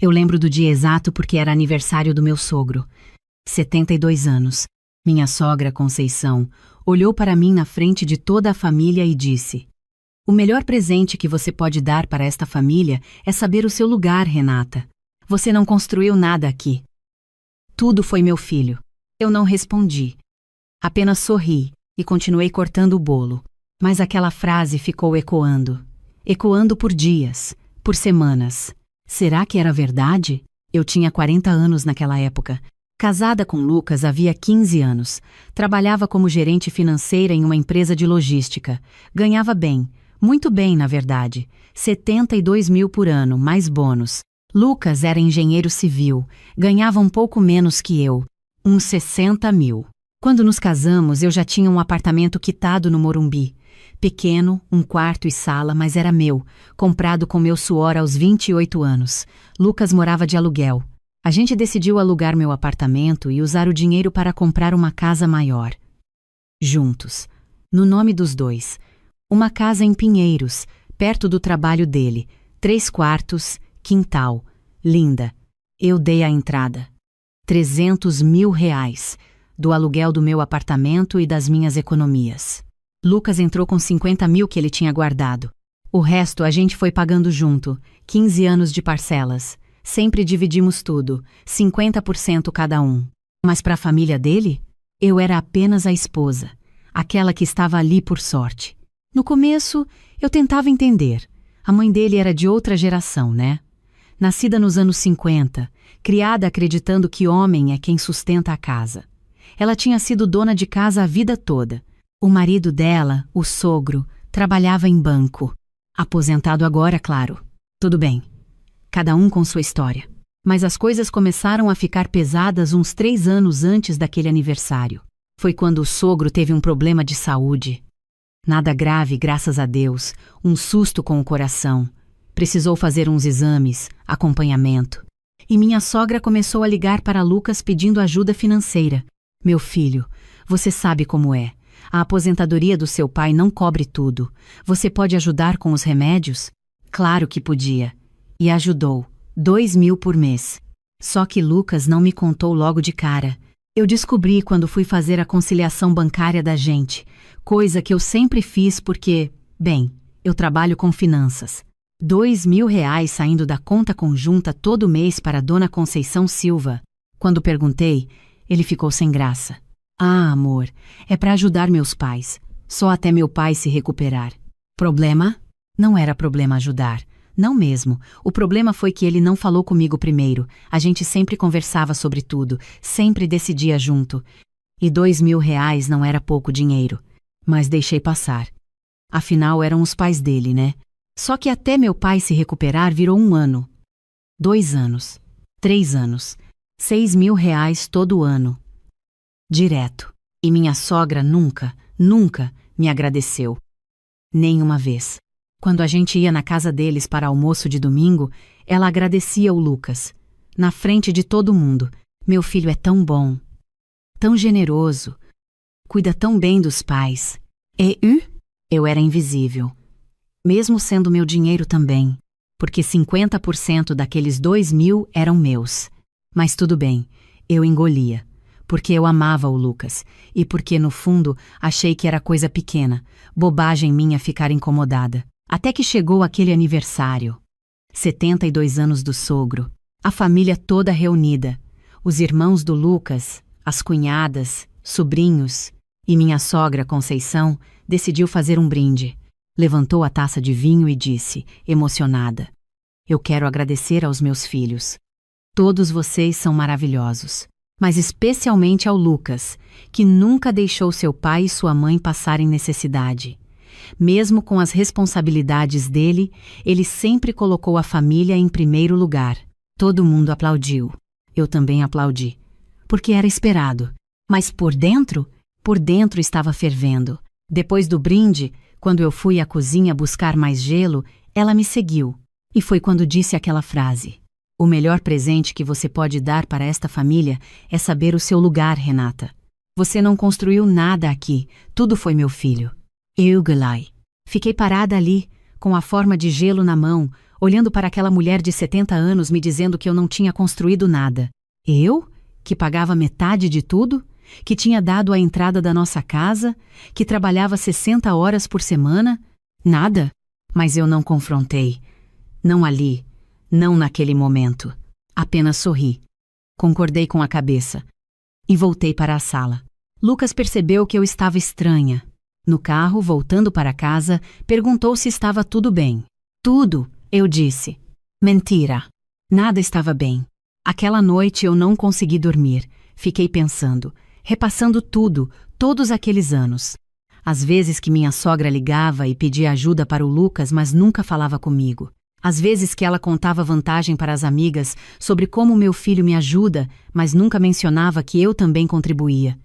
Eu lembro do dia exato porque era aniversário do meu sogro. 72 anos. Minha sogra, Conceição, olhou para mim na frente de toda a família e disse: "O melhor presente que você pode dar para esta família é saber o seu lugar, Renata. Você não construiu nada aqui. Tudo foi meu filho." Eu não respondi. Apenas sorri e continuei cortando o bolo. Mas aquela frase ficou ecoando. Ecoando por dias, por semanas. Será que era verdade? Eu tinha 40 anos naquela época. Casada com Lucas havia 15 anos. Trabalhava como gerente financeira em uma empresa de logística. Ganhava bem, muito bem, na verdade. 72 mil por ano, mais bônus. Lucas era engenheiro civil. Ganhava um pouco menos que eu. Uns 60 mil. Quando nos casamos, eu já tinha um apartamento quitado no Morumbi. Pequeno, um quarto e sala, mas era meu, comprado com meu suor aos 28 anos. Lucas morava de aluguel. A gente decidiu alugar meu apartamento e usar o dinheiro para comprar uma casa maior. Juntos, no nome dos dois. Uma casa em Pinheiros, perto do trabalho dele. 3 quartos, quintal. Linda. Eu dei a entrada. 300 mil reais, do aluguel do meu apartamento e das minhas economias. Lucas entrou com 50 mil que ele tinha guardado. O resto a gente foi pagando junto, 15 anos de parcelas. Sempre dividimos tudo, 50% cada um. Mas para a família dele, eu era apenas a esposa, aquela que estava ali por sorte. No começo, eu tentava entender. A mãe dele era de outra geração, né? Nascida nos anos 50, criada acreditando que homem é quem sustenta a casa. Ela tinha sido dona de casa a vida toda. O marido dela, o sogro, trabalhava em banco. Aposentado agora, claro. Tudo bem. Cada um com sua história. Mas as coisas começaram a ficar pesadas uns 3 anos antes daquele aniversário. Foi quando o sogro teve um problema de saúde. Nada grave, graças a Deus. Um susto com o coração. Precisou fazer uns exames, acompanhamento. E minha sogra começou a ligar para Lucas pedindo ajuda financeira. "Meu filho, você sabe como é. A aposentadoria do seu pai não cobre tudo. Você pode ajudar com os remédios?" Claro que podia. E ajudou. 2 mil por mês. Só que Lucas não me contou logo de cara. Eu descobri quando fui fazer a conciliação bancária da gente. Coisa que eu sempre fiz porque, bem, eu trabalho com finanças. 2 mil reais saindo da conta conjunta todo mês para Dona Conceição Silva. Quando perguntei, ele ficou sem graça. "Ah, amor, é para ajudar meus pais. Só até meu pai se recuperar." Problema? Não era problema ajudar. Não mesmo. O problema foi que ele não falou comigo primeiro. A gente sempre conversava sobre tudo, sempre decidia junto. E 2 mil reais não era pouco dinheiro. Mas deixei passar. Afinal, eram os pais dele, né? Só que até meu pai se recuperar virou 1 ano. 2 anos. 3 anos. 6 mil reais todo ano. Direto. E minha sogra nunca, nunca me agradeceu. Nem uma vez. Quando a gente ia na casa deles para almoço de domingo, ela agradecia o Lucas. Na frente de todo mundo. "Meu filho é tão bom. Tão generoso. Cuida tão bem dos pais." Eu era invisível. Mesmo sendo meu dinheiro também. Porque 50% daqueles 2 mil eram meus. Mas tudo bem, eu engolia. Porque eu amava o Lucas, e porque, no fundo, achei que era coisa pequena, bobagem minha ficar incomodada. Até que chegou aquele aniversário. 72 anos do sogro, a família toda reunida, os irmãos do Lucas, as cunhadas, sobrinhos, e minha sogra, Conceição, decidiu fazer um brinde. Levantou a taça de vinho e disse, emocionada, "Eu quero agradecer aos meus filhos. Todos vocês são maravilhosos. Mas especialmente ao Lucas, que nunca deixou seu pai e sua mãe passarem necessidade. Mesmo com as responsabilidades dele, ele sempre colocou a família em primeiro lugar." Todo mundo aplaudiu. Eu também aplaudi. Porque era esperado. Mas por dentro estava fervendo. Depois do brinde, quando eu fui à cozinha buscar mais gelo, ela me seguiu. E foi quando disse aquela frase. "O melhor presente que você pode dar para esta família é saber o seu lugar, Renata. Você não construiu nada aqui, tudo foi meu filho." Eu gelai. Fiquei parada ali, com a forma de gelo na mão, olhando para aquela mulher de 70 anos me dizendo que eu não tinha construído nada. Eu, que pagava metade de tudo, que tinha dado a entrada da nossa casa, que trabalhava 60 horas por semana, nada. Mas eu não confrontei. Não ali, não naquele momento. Apenas sorri. Concordei com a cabeça. E voltei para a sala. Lucas percebeu que eu estava estranha. No carro, voltando para casa, perguntou se estava tudo bem. Tudo, eu disse. Mentira. Nada estava bem. Aquela noite eu não consegui dormir. Fiquei pensando, repassando tudo, todos aqueles anos. Às vezes que minha sogra ligava e pedia ajuda para o Lucas, mas nunca falava comigo. Às vezes que ela contava vantagem para as amigas sobre como meu filho me ajuda, mas nunca mencionava que eu também contribuía.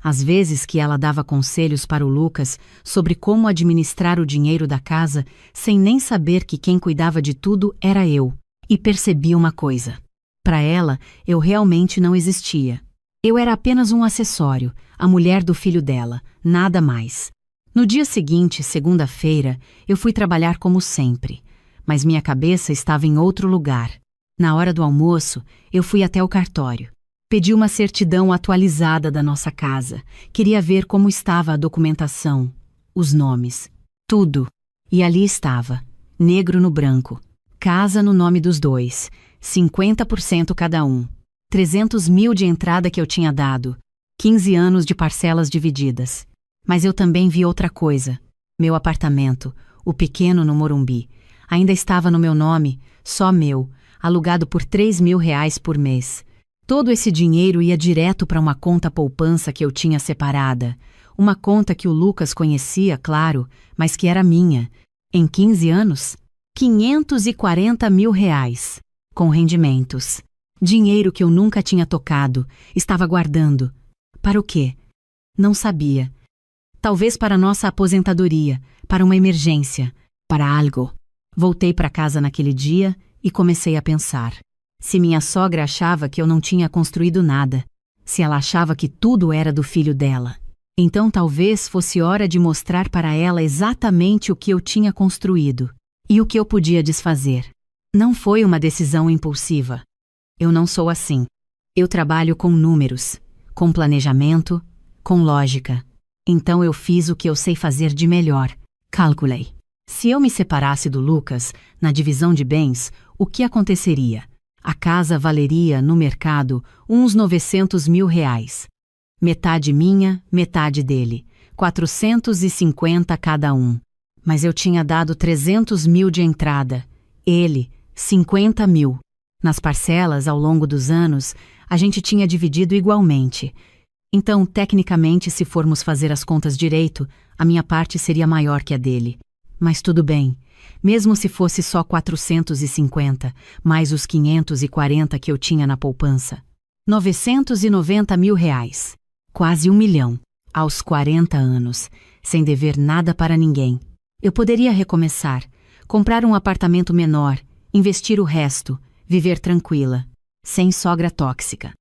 Às vezes que ela dava conselhos para o Lucas sobre como administrar o dinheiro da casa sem nem saber que quem cuidava de tudo era eu. E percebi uma coisa. Para ela, eu realmente não existia. Eu era apenas um acessório, a mulher do filho dela, nada mais. No dia seguinte, segunda-feira, eu fui trabalhar como sempre, mas minha cabeça estava em outro lugar. Na hora do almoço, eu fui até o cartório. Pedi uma certidão atualizada da nossa casa. Queria ver como estava a documentação, os nomes, tudo. E ali estava, negro no branco. Casa no nome dos dois, 50% cada um. 300 mil de entrada que eu tinha dado. 15 anos de parcelas divididas. Mas eu também vi outra coisa. Meu apartamento, o pequeno no Morumbi, ainda estava no meu nome, só meu, alugado por R$ 3.000 por mês. Todo esse dinheiro ia direto para uma conta poupança que eu tinha separada. Uma conta que o Lucas conhecia, claro, mas que era minha. Em 15 anos, R$ 540 mil, com rendimentos. Dinheiro que eu nunca tinha tocado, estava guardando. Para o quê? Não sabia. Talvez para nossa aposentadoria, para uma emergência, para algo. Voltei para casa naquele dia e comecei a pensar. Se minha sogra achava que eu não tinha construído nada, se ela achava que tudo era do filho dela, então talvez fosse hora de mostrar para ela exatamente o que eu tinha construído e o que eu podia desfazer. Não foi uma decisão impulsiva. Eu não sou assim. Eu trabalho com números, com planejamento, com lógica. Então eu fiz o que eu sei fazer de melhor. Calculei. Se eu me separasse do Lucas, na divisão de bens, o que aconteceria? A casa valeria, no mercado, uns R$ 900 mil. Metade minha, metade dele. 450 cada um. Mas eu tinha dado 300 mil de entrada. Ele, 50 mil. Nas parcelas, ao longo dos anos, a gente tinha dividido igualmente. Então, tecnicamente, se formos fazer as contas direito, a minha parte seria maior que a dele. Mas tudo bem. Mesmo se fosse só 450, mais os 540 que eu tinha na poupança. R$ 990 mil. Quase R$ 1 milhão. Aos 40 anos, sem dever nada para ninguém. Eu poderia recomeçar, comprar um apartamento menor, investir o resto, viver tranquila, sem sogra tóxica.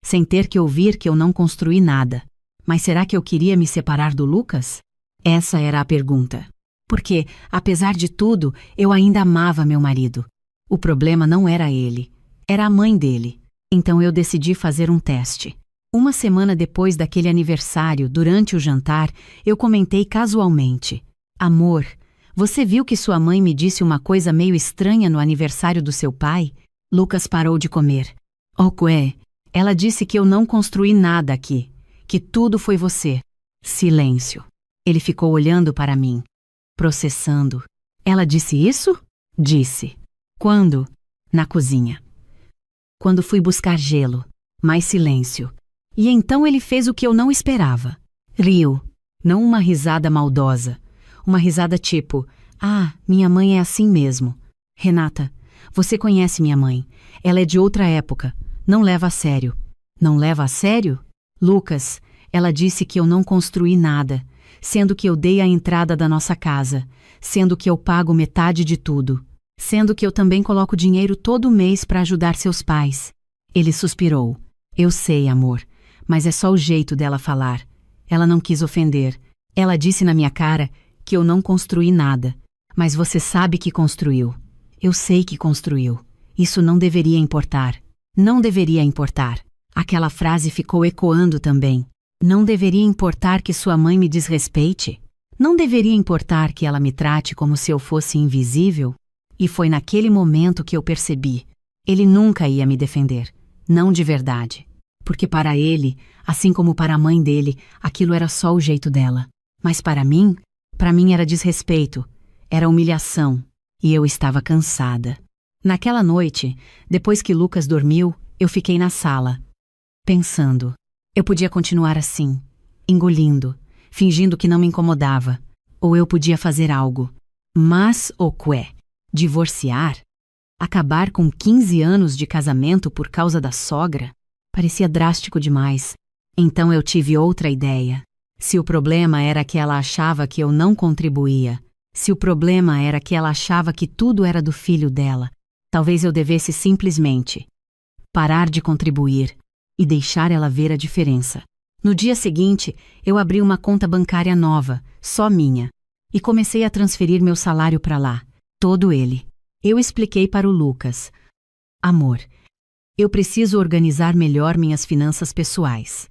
Sem ter que ouvir que eu não construí nada. Mas será que eu queria me separar do Lucas? Essa era a pergunta. Porque, apesar de tudo, eu ainda amava meu marido. O problema não era ele, era a mãe dele. Então eu decidi fazer um teste. Uma semana depois daquele aniversário, durante o jantar, eu comentei casualmente: Amor, você viu que sua mãe me disse uma coisa meio estranha no aniversário do seu pai? Lucas parou de comer. Oquê, ela disse que eu não construí nada aqui, que tudo foi você. Silêncio. Ele ficou olhando para mim. Processando. Ela disse isso? Disse. Quando? Na cozinha. Quando fui buscar gelo. Mais silêncio. E então ele fez o que eu não esperava. Riu. Não uma risada maldosa. Uma risada tipo: Ah, minha mãe é assim mesmo. Renata, você conhece minha mãe. Ela é de outra época. Não leva a sério. Não leva a sério? Lucas, ela disse que eu não construí nada. Sendo que eu dei a entrada da nossa casa, sendo que eu pago metade de tudo, sendo que eu também coloco dinheiro todo mês para ajudar seus pais. Ele suspirou. Eu sei, amor, mas é só o jeito dela falar. Ela não quis ofender. Ela disse na minha cara que eu não construí nada, mas você sabe que construiu. Eu sei que construiu. Isso não deveria importar. Não deveria importar. Aquela frase ficou ecoando também. Não deveria importar que sua mãe me desrespeite? Não deveria importar que ela me trate como se eu fosse invisível? E foi naquele momento que eu percebi. Ele nunca ia me defender. Não de verdade. Porque para ele, assim como para a mãe dele, aquilo era só o jeito dela. Mas para mim era desrespeito. Era humilhação. E eu estava cansada. Naquela noite, depois que Lucas dormiu, eu fiquei na sala, pensando. Eu podia continuar assim, engolindo, fingindo que não me incomodava. Ou eu podia fazer algo. Mas o quê? Divorciar? Acabar com 15 anos de casamento por causa da sogra? Parecia drástico demais. Então eu tive outra ideia. Se o problema era que ela achava que eu não contribuía, se o problema era que ela achava que tudo era do filho dela, talvez eu devesse simplesmente parar de contribuir e deixar ela ver a diferença. No dia seguinte, eu abri uma conta bancária nova, só minha, e comecei a transferir meu salário para lá, todo ele. Eu expliquei para o Lucas: amor, eu preciso organizar melhor minhas finanças pessoais.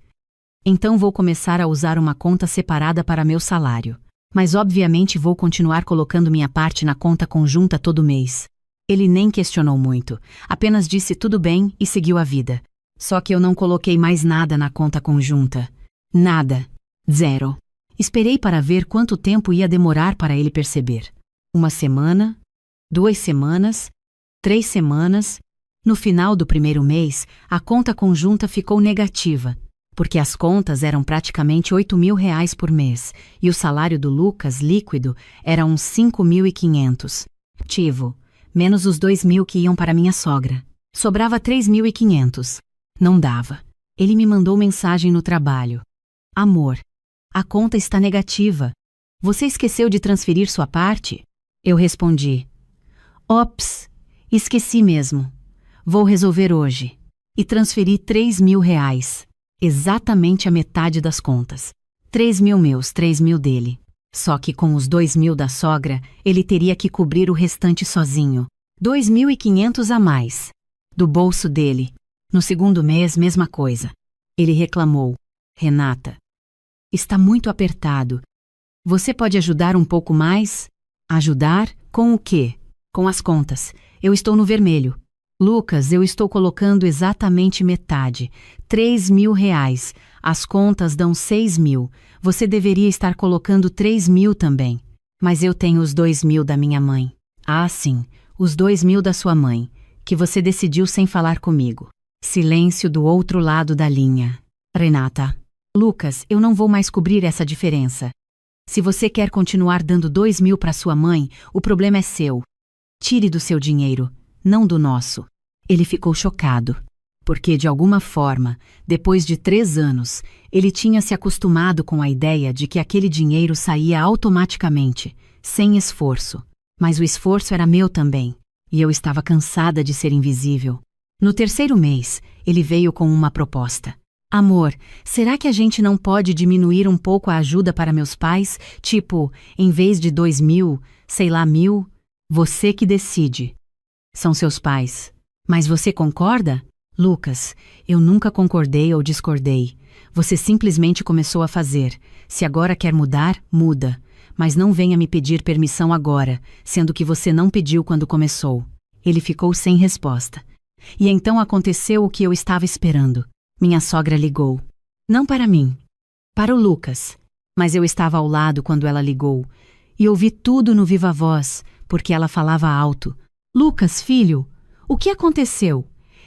Então vou começar a usar uma conta separada para meu salário. Mas obviamente vou continuar colocando minha parte na conta conjunta todo mês. Ele nem questionou muito, apenas disse tudo bem e seguiu a vida. Só que eu não coloquei mais nada na conta conjunta. Nada. Zero. Esperei para ver quanto tempo ia demorar para ele perceber. 1 semana, 2 semanas, 3 semanas. No final do primeiro mês, a conta conjunta ficou negativa, porque as contas eram praticamente R$ 8.000 por mês, e o salário do Lucas, líquido, era uns 5.500. Tivo, menos os 2.000 que iam para minha sogra. Sobrava 3.500. Não dava. Ele me mandou mensagem no trabalho. Amor, a conta está negativa. Você esqueceu de transferir sua parte? Eu respondi: ops, esqueci mesmo. Vou resolver hoje. E transferi R$ 3.000. Exatamente a metade das contas. 3.000 meus, 3.000 dele. Só que com os 2.000 da sogra, ele teria que cobrir o restante sozinho. 2.500 a mais. Do bolso dele. No segundo mês, mesma coisa. Ele reclamou: Renata, está muito apertado. Você pode ajudar um pouco mais? Ajudar? Com o quê? Com as contas. Eu estou no vermelho. Lucas, eu estou colocando exatamente metade. R$ 3.000. As contas dão 6.000. Você deveria estar colocando 3.000 também. Mas eu tenho os 2.000 da minha mãe. Ah, sim, os 2.000 da sua mãe, que você decidiu sem falar comigo. Silêncio do outro lado da linha. Renata. Lucas, eu não vou mais cobrir essa diferença. Se você quer continuar dando 2.000 para sua mãe, o problema é seu. Tire do seu dinheiro, não do nosso. Ele ficou chocado, porque de alguma forma, depois de 3 anos, ele tinha se acostumado com a ideia de que aquele dinheiro saía automaticamente, sem esforço. Mas o esforço era meu também, e eu estava cansada de ser invisível. No 3º mês, ele veio com uma proposta. Amor, será que a gente não pode diminuir um pouco a ajuda para meus pais? Tipo, em vez de 2.000, sei lá, 1.000? Você que decide. São seus pais. Mas você concorda? Lucas, eu nunca concordei ou discordei. Você simplesmente começou a fazer. Se agora quer mudar, muda. Mas não venha me pedir permissão agora, sendo que você não pediu quando começou. Ele ficou sem resposta. E então aconteceu o que eu estava esperando. Minha sogra ligou. Não para mim. Para o Lucas. Mas eu estava ao lado quando ela ligou. E ouvi tudo no viva voz, porque ela falava alto. Lucas, filho, o que aconteceu?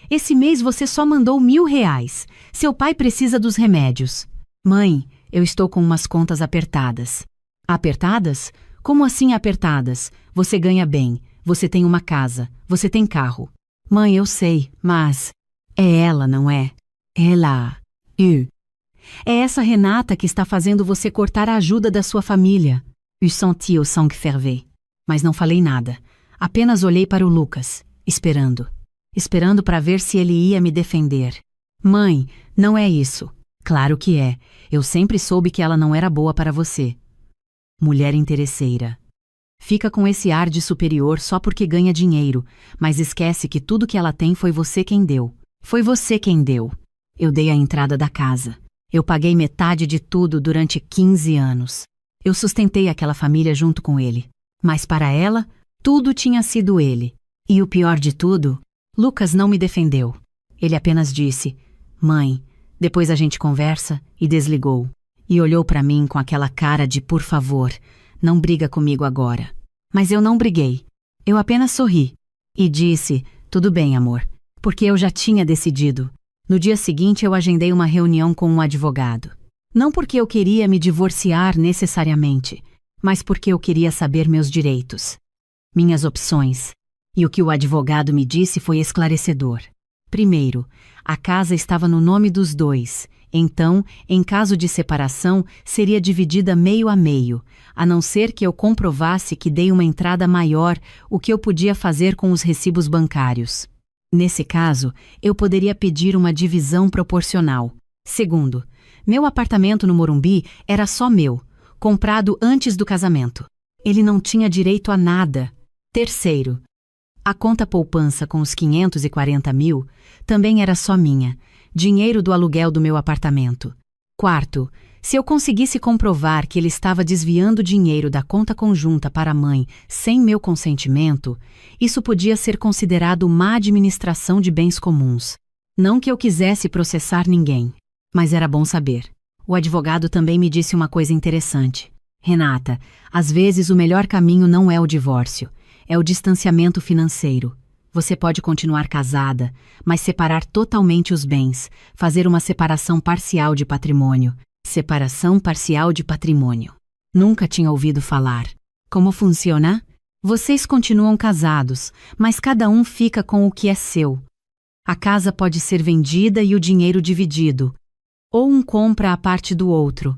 Esse mês você só mandou R$ 1.000. Seu pai precisa dos remédios. Mãe, eu estou com umas contas apertadas. Apertadas? Como assim apertadas? Você ganha bem, você tem uma casa, você tem carro. Mãe, eu sei, mas... É ela, não é? Ela. É essa Renata que está fazendo você cortar a ajuda da sua família. Eu senti o sangue ferver. Mas não falei nada. Apenas olhei para o Lucas, esperando. Esperando para ver se ele ia me defender. Mãe, não é isso. Claro que é. Eu sempre soube que ela não era boa para você. Mulher interesseira. Fica com esse ar de superior só porque ganha dinheiro, mas esquece que tudo que ela tem foi você quem deu. Foi você quem deu. Eu dei a entrada da casa. Eu paguei metade de tudo durante 15 anos. Eu sustentei aquela família junto com ele. Mas para ela, tudo tinha sido ele. E o pior de tudo, Lucas não me defendeu. Ele apenas disse: "Mãe, depois a gente conversa", e desligou. E olhou para mim com aquela cara de "por favor, não briga comigo agora". Mas eu não briguei. Eu apenas sorri. E disse: "Tudo bem, amor", porque eu já tinha decidido. No dia seguinte eu agendei uma reunião com um advogado. Não porque eu queria me divorciar necessariamente, mas porque eu queria saber meus direitos, minhas opções. E o que o advogado me disse foi esclarecedor. Primeiro, a casa estava no nome dos dois, então, em caso de separação, seria dividida meio a meio, a não ser que eu comprovasse que dei uma entrada maior, o que eu podia fazer com os recibos bancários. Nesse caso, eu poderia pedir uma divisão proporcional. Segundo, meu apartamento no Morumbi era só meu, comprado antes do casamento. Ele não tinha direito a nada. Terceiro, a conta poupança com os 540 mil também era só minha, dinheiro do aluguel do meu apartamento. Quarto, se eu conseguisse comprovar que ele estava desviando dinheiro da conta conjunta para a mãe sem meu consentimento, isso podia ser considerado má administração de bens comuns. Não que eu quisesse processar ninguém, mas era bom saber. O advogado também me disse uma coisa interessante. Renata, às vezes o melhor caminho não é o divórcio, é o distanciamento financeiro. Você pode continuar casada, mas separar totalmente os bens, fazer uma separação parcial de patrimônio. Separação parcial de patrimônio. Nunca tinha ouvido falar. Como funciona? Vocês continuam casados, mas cada um fica com o que é seu. A casa pode ser vendida e o dinheiro dividido, ou um compra a parte do outro.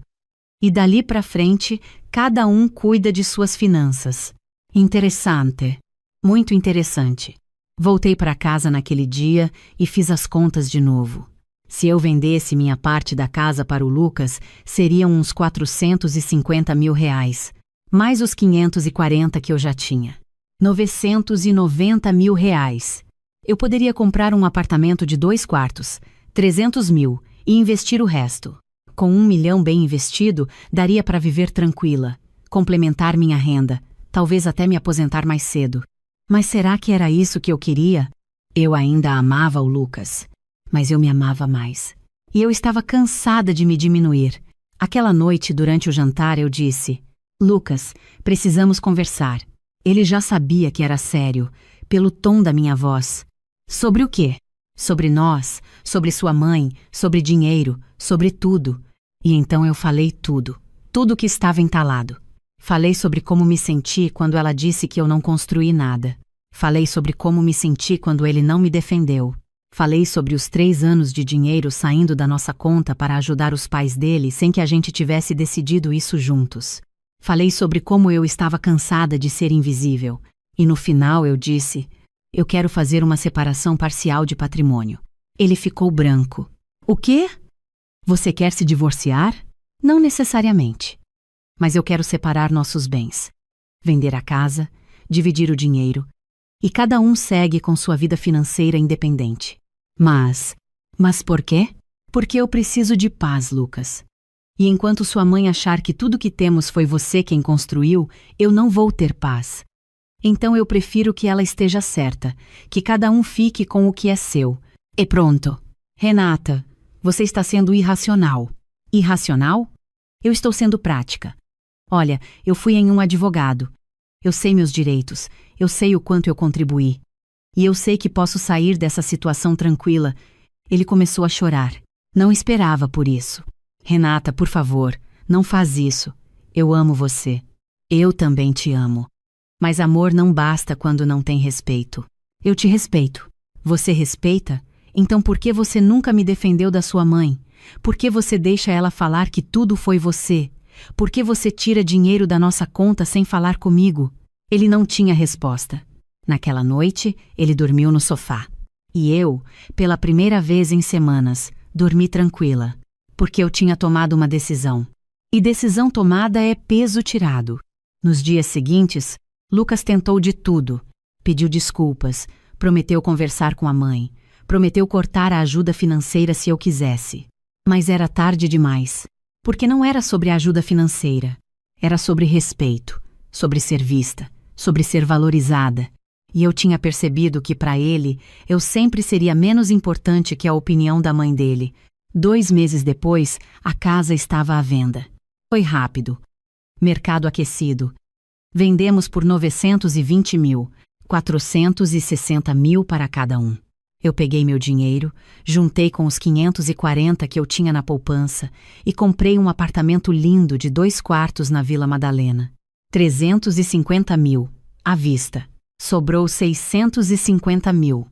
E dali para frente, cada um cuida de suas finanças. Interessante. Muito interessante. Voltei para casa naquele dia e fiz as contas de novo. Se eu vendesse minha parte da casa para o Lucas, seriam uns 450 mil reais, mais os 540 que eu já tinha. 990 mil reais. Eu poderia comprar um apartamento de 2 quartos, 300 mil, e investir o resto. Com 1 milhão bem investido, daria para viver tranquila, complementar minha renda, talvez até me aposentar mais cedo. Mas será que era isso que eu queria? Eu ainda amava o Lucas, mas eu me amava mais. E eu estava cansada de me diminuir. Aquela noite, durante o jantar, eu disse: "Lucas, precisamos conversar." Ele já sabia que era sério, pelo tom da minha voz. Sobre o quê? Sobre nós, sobre sua mãe, sobre dinheiro, sobre tudo. E então eu falei tudo, tudo que estava entalado. Falei sobre como me senti quando ela disse que eu não construí nada. Falei sobre como me senti quando ele não me defendeu. Falei sobre os 3 anos de dinheiro saindo da nossa conta para ajudar os pais dele sem que a gente tivesse decidido isso juntos. Falei sobre como eu estava cansada de ser invisível. E no final eu disse: "Eu quero fazer uma separação parcial de patrimônio." Ele ficou branco. "O quê? Você quer se divorciar?" "Não necessariamente. Mas eu quero separar nossos bens. Vender a casa, dividir o dinheiro, e cada um segue com sua vida financeira independente." Mas por quê? Porque eu preciso de paz, Lucas. E enquanto sua mãe achar que tudo que temos foi você quem construiu, eu não vou ter paz. Então eu prefiro que ela esteja certa, que cada um fique com o que é seu. E pronto. Renata, você está sendo irracional. Irracional? Eu estou sendo prática. Olha, eu fui em um advogado. Eu sei meus direitos, eu sei o quanto eu contribuí. E eu sei que posso sair dessa situação tranquila. Ele começou a chorar. Não esperava por isso. Renata, por favor, não faz isso. Eu amo você. Eu também te amo. Mas amor não basta quando não tem respeito. Eu te respeito. Você respeita? Então por que você nunca me defendeu da sua mãe? Por que você deixa ela falar que tudo foi você? Por que você tira dinheiro da nossa conta sem falar comigo? Ele não tinha resposta. Naquela noite, ele dormiu no sofá. E eu, pela primeira vez em semanas, dormi tranquila, porque eu tinha tomado uma decisão. E decisão tomada é peso tirado. Nos dias seguintes, Lucas tentou de tudo. Pediu desculpas, prometeu conversar com a mãe, prometeu cortar a ajuda financeira se eu quisesse. Mas era tarde demais, porque não era sobre a ajuda financeira. Era sobre respeito, sobre ser vista, sobre ser valorizada. E eu tinha percebido que para ele, eu sempre seria menos importante que a opinião da mãe dele. 2 meses depois, a casa estava à venda. Foi rápido. Mercado aquecido. Vendemos por 920 mil, 460 mil para cada um. Eu peguei meu dinheiro, juntei com os 540 que eu tinha na poupança e comprei um apartamento lindo de 2 quartos na Vila Madalena. 350 mil, à vista. Sobrou 650 mil.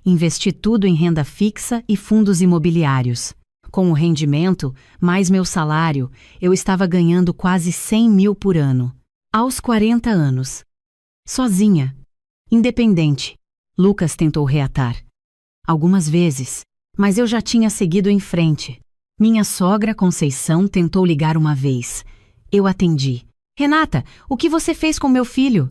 Investi tudo em renda fixa e fundos imobiliários. Com o rendimento, mais meu salário, eu estava ganhando quase 100 mil por ano. Aos 40 anos. Sozinha. Independente. Lucas tentou reatar. Algumas vezes, mas eu já tinha seguido em frente. Minha sogra Conceição tentou ligar uma vez. Eu atendi. Renata, o que você fez com meu filho?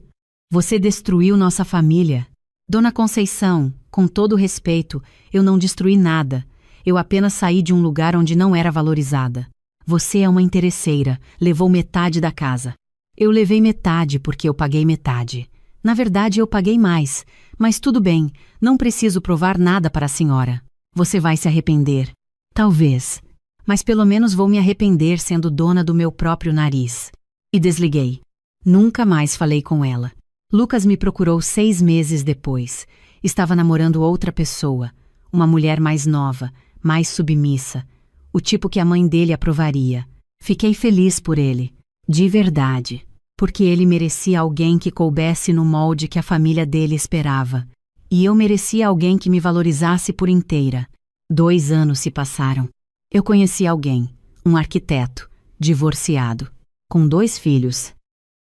Você destruiu nossa família. Dona Conceição, com todo respeito, eu não destruí nada. Eu apenas saí de um lugar onde não era valorizada. Você é uma interesseira, levou metade da casa. Eu levei metade porque eu paguei metade. Na verdade, eu paguei mais, mas tudo bem, não preciso provar nada para a senhora. Você vai se arrepender. Talvez. Mas pelo menos vou me arrepender sendo dona do meu próprio nariz. E desliguei. Nunca mais falei com ela. Lucas me procurou 6 meses depois. Estava namorando outra pessoa, uma mulher mais nova, mais submissa, o tipo que a mãe dele aprovaria. Fiquei feliz por ele, de verdade. Porque ele merecia alguém que coubesse no molde que a família dele esperava. E eu merecia alguém que me valorizasse por inteira. 2 anos se passaram. Eu conheci alguém, um arquiteto, divorciado, com 2 filhos,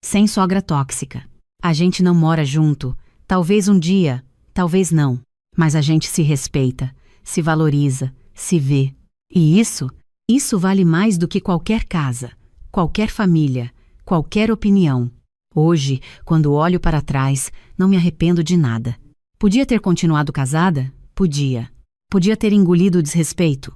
sem sogra tóxica. A gente não mora junto, talvez um dia, talvez não, mas a gente se respeita, se valoriza, se vê. E isso vale mais do que qualquer casa, qualquer família, qualquer opinião. Hoje, quando olho para trás, não me arrependo de nada. Podia ter continuado casada? Podia. Podia ter engolido o desrespeito?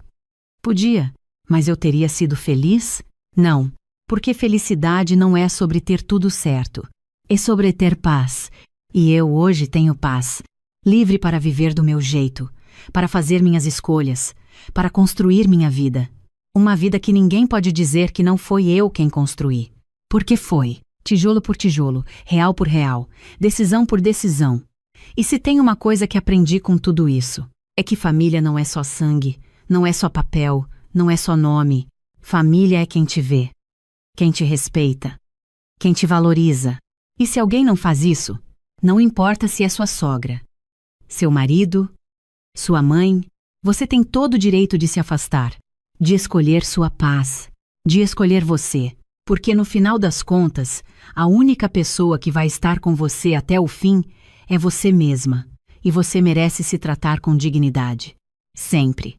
Podia. Mas eu teria sido feliz? Não. Porque felicidade não é sobre ter tudo certo. É sobre ter paz. E eu hoje tenho paz. Livre para viver do meu jeito. Para fazer minhas escolhas. Para construir minha vida. Uma vida que ninguém pode dizer que não foi eu quem construí. Porque foi, tijolo por tijolo, real por real, decisão por decisão. E se tem uma coisa que aprendi com tudo isso, é que família não é só sangue, não é só papel, não é só nome. Família é quem te vê, quem te respeita, quem te valoriza. E se alguém não faz isso, não importa se é sua sogra, seu marido, sua mãe, você tem todo o direito de se afastar, de escolher sua paz, de escolher você. Porque no final das contas, a única pessoa que vai estar com você até o fim é você mesma. E você merece se tratar com dignidade. Sempre.